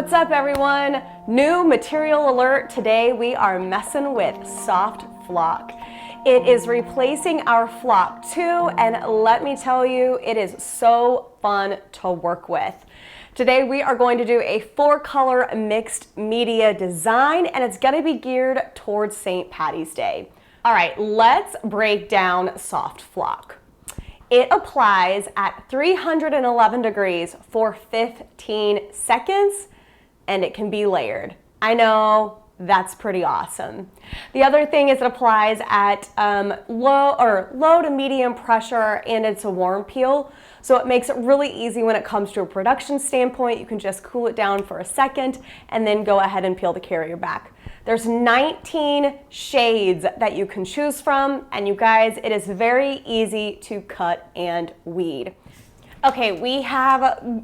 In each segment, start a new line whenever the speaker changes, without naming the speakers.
What's up everyone? New material alert. Today we are messing with Soft Flock. It is replacing our Flock 2 and let me tell you, it is so fun to work with. Today we are going to do a 4-color mixed media design and it's going to be geared towards St. Paddy's Day. All right, let's break down Soft Flock. It applies at 311 degrees for 15 seconds and it can be layered. I know, that's pretty awesome. The other thing is it applies at low to medium pressure and it's a warm peel. So it makes it really easy when it comes to a production standpoint. You can just cool it down for a second and then go ahead and peel the carrier back. There's 19 shades that you can choose from, and you guys, it is very easy to cut and weed. Okay, we have,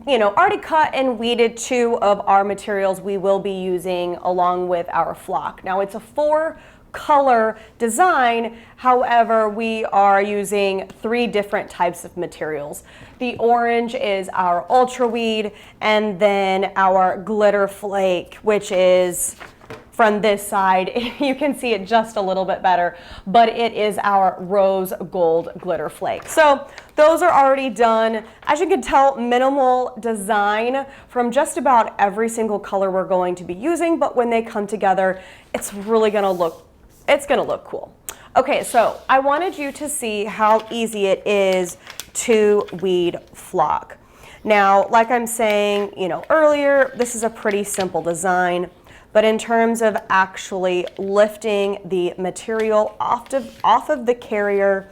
already cut and weeded 2 of our materials we will be using along with our flock. Now it's a 4-color design, however, we are using 3 different types of materials. The orange is our ultra weed, and then our glitter flake, which is from this side. You can see it just a little bit better, but it is our rose gold glitter flake. So those are already done. As you can tell, minimal design from just about every single color we're going to be using, but when they come together, it's really gonna look cool. Okay, so I wanted you to see how easy it is to weed flock. Now, like I'm saying, earlier, this is a pretty simple design. But in terms of actually lifting the material off of the carrier,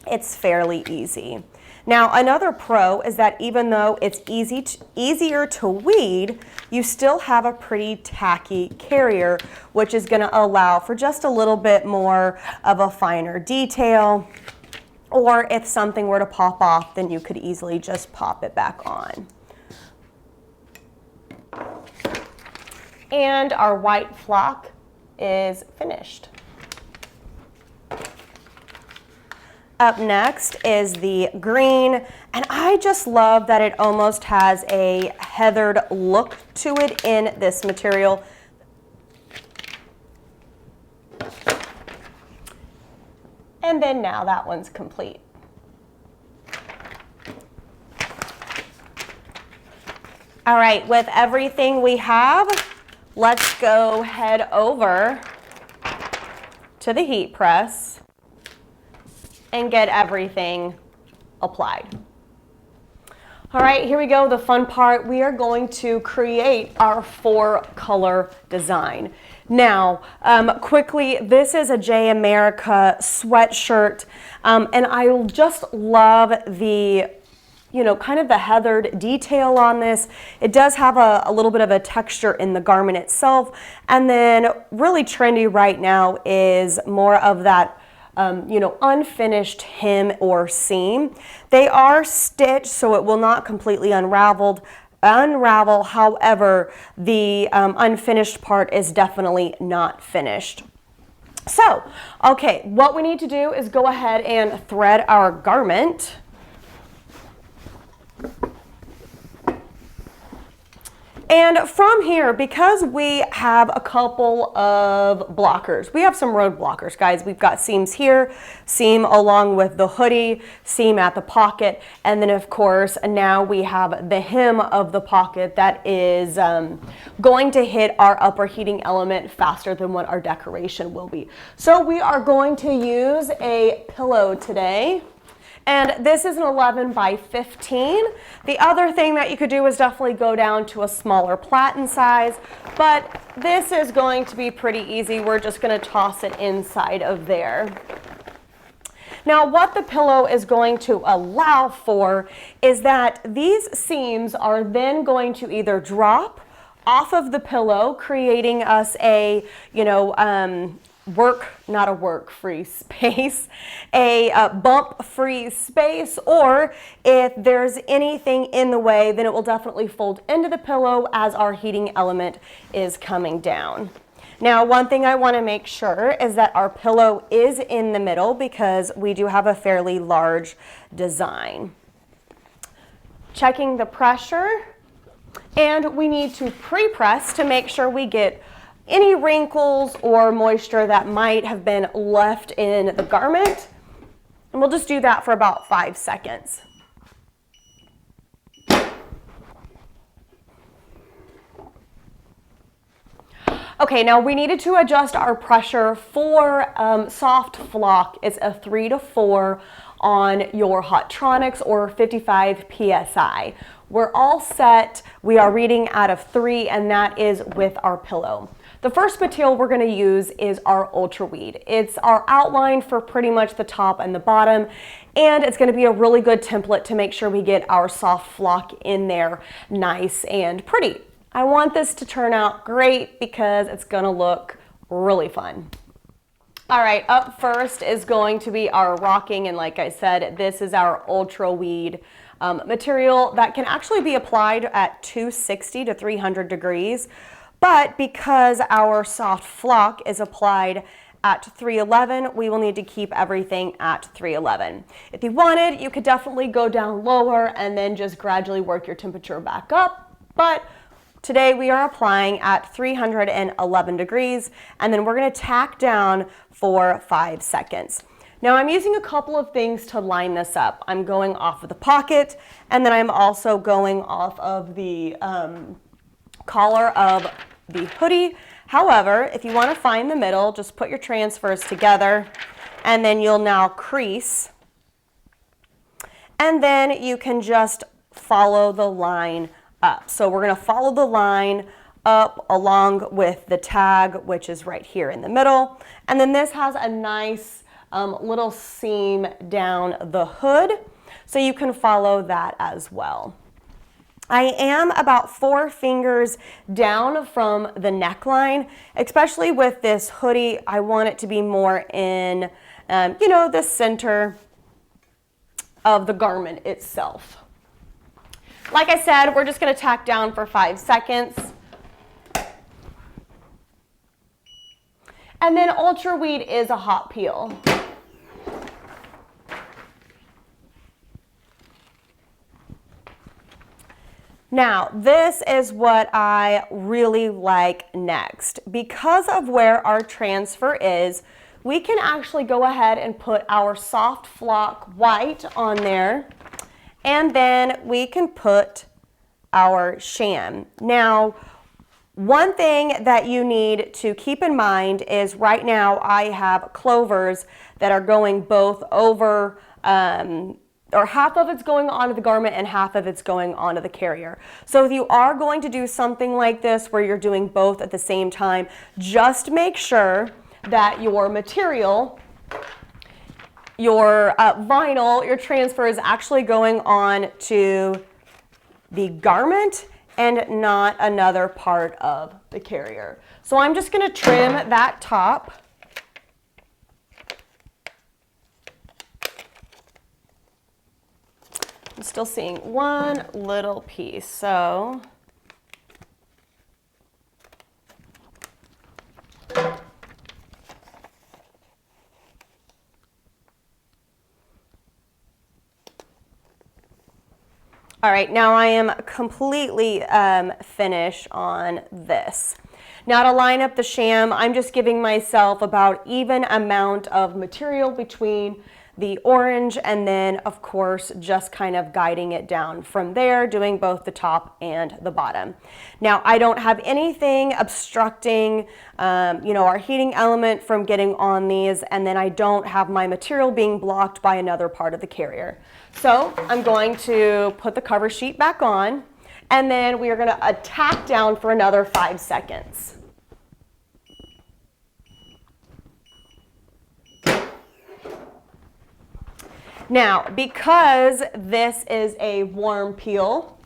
it's fairly easy. Now, another pro is that even though it's easier to weed, you still have a pretty tacky carrier, which is going to allow for just a little bit more of a finer detail. Or if something were to pop off, then you could easily just pop it back on. And our white flock is finished. Up next is the green, and I just love that it almost has a heathered look to it in this material. And then now that one's complete. All right, with everything we have, let's go head over to the heat press and get everything applied. All right, here we go, the fun part. We are going to create our 4-color design. Now, quickly, this is a J America sweatshirt, and I just love the kind of the heathered detail on this. It does have a little bit of a texture in the garment itself. And then really trendy right now is more of that, unfinished hem or seam. They are stitched, so it will not completely unravel. However, the unfinished part is definitely not finished. So, okay, what we need to do is go ahead and thread our garment. And from here, because we have a couple of blockers, we have some road blockers, guys. We've got seams here, seam along with the hoodie, seam at the pocket, and then of course, now we have the hem of the pocket that is going to hit our upper heating element faster than what our decoration will be. So we are going to use a pillow today. And this is an 11 by 15. The other thing that you could do is definitely go down to a smaller platen size, but this is going to be pretty easy. We're just going to toss it inside of there. Now, what the pillow is going to allow for is that these seams are then going to either drop off of the pillow, creating us a, not a work-free space, a bump-free space, or if there's anything in the way, then it will definitely fold into the pillow as our heating element is coming down. Now, one thing I want to make sure is that our pillow is in the middle because we do have a fairly large design. Checking the pressure. And we need to pre-press to make sure we get any wrinkles or moisture that might have been left in the garment. And we'll just do that for about 5 seconds. Okay, now we needed to adjust our pressure for soft flock. It's a 3 to 4 on your Hottronics or 55 PSI. We're all set. We are reading out of 3, and that is with our pillow. The first material we're going to use is our Ultra Weed. It's our outline for pretty much the top and the bottom, and it's going to be a really good template to make sure we get our soft flock in there nice and pretty. I want this to turn out great because it's going to look really fun. All right, up first is going to be our rocking, and like I said, this is our Ultra Weed material that can actually be applied at 260 to 300 degrees, but because our soft flock is applied at 311, we will need to keep everything at 311. If you wanted, you could definitely go down lower and then just gradually work your temperature back up, but today we are applying at 311 degrees, and then we're going to tack down for 5 seconds. Now I'm using a couple of things to line this up. I'm going off of the pocket, and then I'm also going off of the collar of the hoodie. However, if you want to find the middle, just put your transfers together, and then you'll now crease, and then you can just follow the line up. So we're going to follow the line up along with the tag, which is right here in the middle. And then this has a nice little seam down the hood, so you can follow that as well. I am about 4 fingers down from the neckline, especially with this hoodie. I want it to be more in, you know, the center of the garment itself. Like I said, we're just going to tack down for 5 seconds. And then Ultra Weed is a hot peel. Now, this is what I really like next. Because of where our transfer is, we can actually go ahead and put our soft flock white on there, and then we can put our sham. Now, one thing that you need to keep in mind is right now I have clovers that are going both over, or half of it's going onto the garment and half of it's going onto the carrier. So if you are going to do something like this where you're doing both at the same time, just make sure that your material, your vinyl, your transfer is actually going on to the garment and not another part of the carrier. So I'm just going to trim that top. I'm still seeing one little piece, so all right, now I am completely finished on this. Now to line up the sham, I'm just giving myself about even amount of material between the orange and then of course just kind of guiding it down from there, doing both the top and the bottom. Now I don't have anything obstructing our heating element from getting on these, and then I don't have my material being blocked by another part of the carrier. So I'm going to put the cover sheet back on, and then we are going to tack down for another 5 seconds. Now, because this is a warm peel,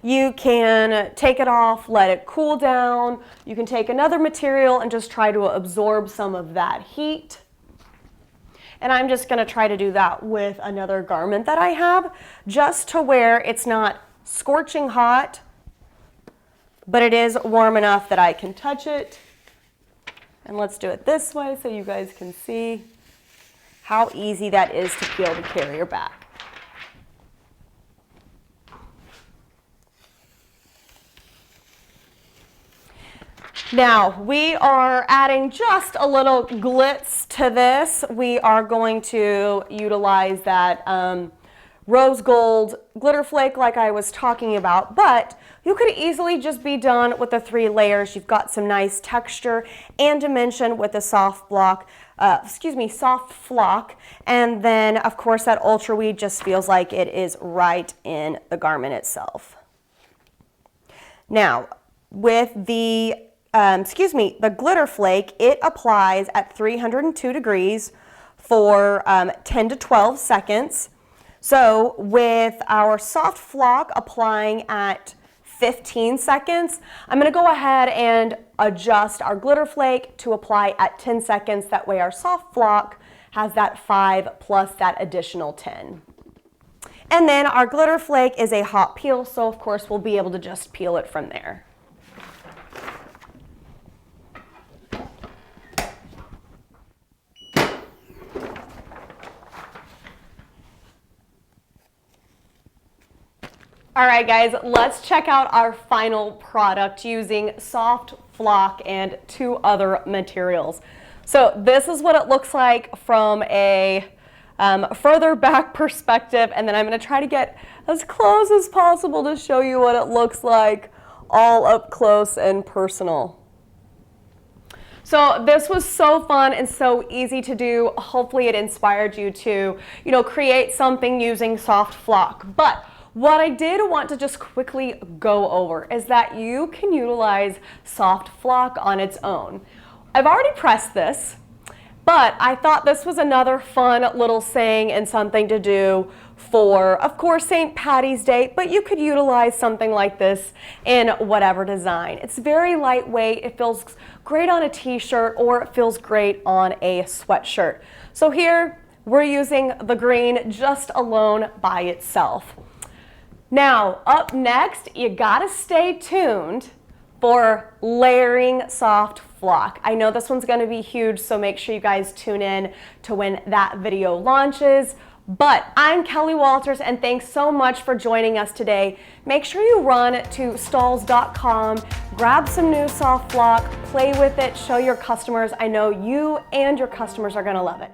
you can take it off, let it cool down. You can take another material and just try to absorb some of that heat. And I'm just going to try to do that with another garment that I have, just to where it's not scorching hot, but it is warm enough that I can touch it. And let's do it this way so you guys can see how easy that is to peel the carrier back. Now, we are adding just a little glitz to this. We are going to utilize that rose gold glitter flake like I was talking about, but you could easily just be done with the 3 layers. You've got some nice texture and dimension with the soft block, soft flock, and then of course that ultra weed just feels like it is right in the garment itself. Now, with the the glitter flake, it applies at 302 degrees for 10 to 12 seconds. So with our soft flock applying at 15 seconds, I'm going to go ahead and adjust our glitter flake to apply at 10 seconds. That way our soft flock has that 5 plus that additional 10. And then our glitter flake is a hot peel, so of course we'll be able to just peel it from there. All right, guys, let's check out our final product using soft flock and 2 other materials. So this is what it looks like from a further back perspective, and then I'm going to try to get as close as possible to show you what it looks like all up close and personal. So this was so fun and so easy to do. Hopefully it inspired you to, create something using soft flock. But what I did want to just quickly go over is that you can utilize soft flock on its own. I've already pressed this, but I thought this was another fun little saying and something to do for, of course, St. Paddy's Day, but you could utilize something like this in whatever design. It's very lightweight, it feels great on a t-shirt, or it feels great on a sweatshirt. So here, we're using the green just alone by itself. Now, up next, you gotta stay tuned for layering soft flock. I know this one's gonna be huge, so make sure you guys tune in to when that video launches. But I'm Kelly Walters, and thanks so much for joining us today. Make sure you run to Stahls.com, grab some new soft flock, play with it, show your customers. I know you and your customers are gonna love it.